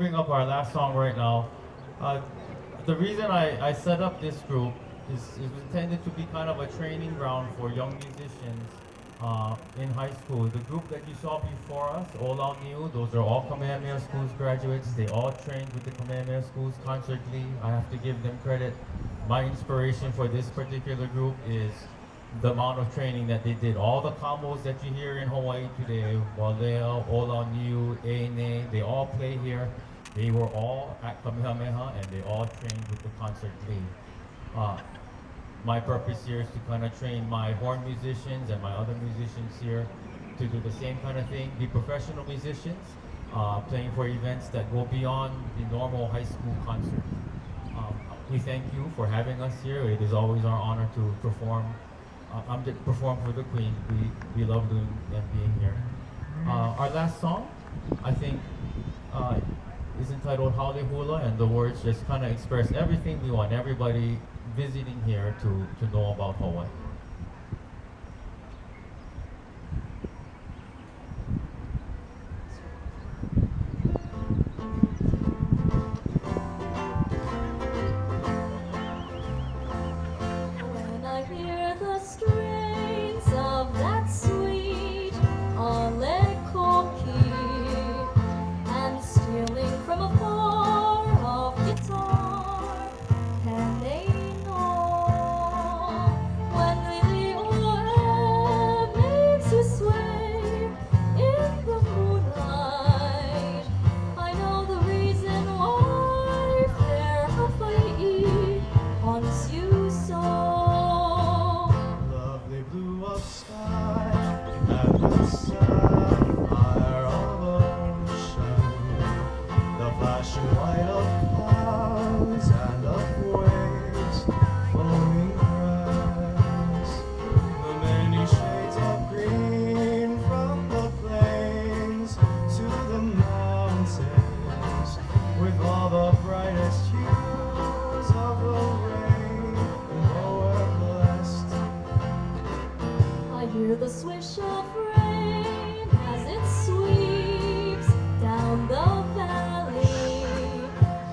bring up our last song right now. The reason I set up this group is intended to be kind of a training ground for young musicians in high school. The group that you saw before us, ʻIolani, those are all Kamehameha Schools graduates. They all trained with the Kamehameha Schools Concert League. I have to give them credit. My inspiration for this particular group is the amount of training that they did. All the combos that you hear in Hawaii today, Walea, ʻOlaniu, Ene, they all play here. They were all at Kamehameha and they all trained with the Concert League. My purpose here is to kind of train my horn musicians and my other musicians here to do the same kind of thing, be professional musicians, playing for events that go beyond the normal high school concert. We thank you for having us here. It is always our honor to perform for the Queen. We love doing and being here. Our last song, I think, is entitled Haole Hula, and the words just kind of express everything we want everybody visiting here to know about Hawaii. When I hear the strains of that sweet ole koki, and stealing from a far off guitar, can they know when the ole makes you sway in the moonlight? I know the reason why fair Hawaii haunts you so. Lovely blue of sky and the sapphire of ocean, the flashing light of clouds and of waves flowing crest, the many shades of green from the plains to the mountains, with all the brightest hues of the rainbow are blessed. I hear the swish of rain as it sweeps down the valley.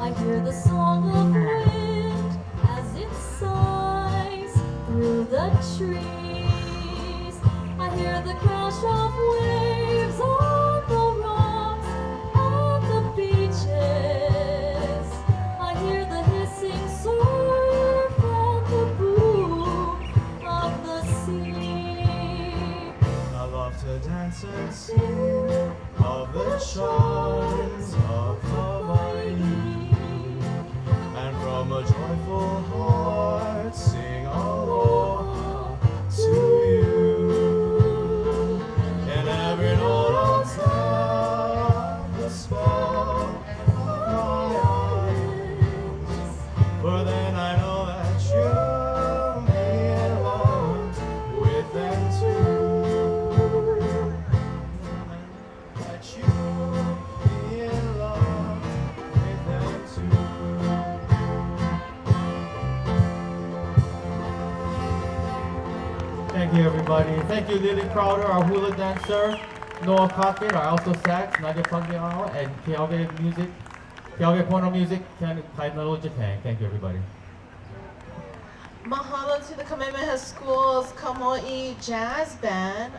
I hear the song of wind as it sighs through the trees. I hear the crash of waves on the rocks and the beaches. I hear the hissing surf and the boom of the sea. I love to dance and sing of the charms of Hawaii, and from a joyful heart sing aloha to you. In every note I'll tell the spell of my eyes, for then I know that you'll be in love with them too. That you'll be in love with them too. Thank you, everybody. Thank you, Lily Crowder, our hula dancer, Noah Cockett, our alto sax, Nadia Pangiao, and Keawe Pono Music, Kainalo, Japan. Thank you, everybody. Mahalo to the Kamehameha Schools Mō'i Jazz Band.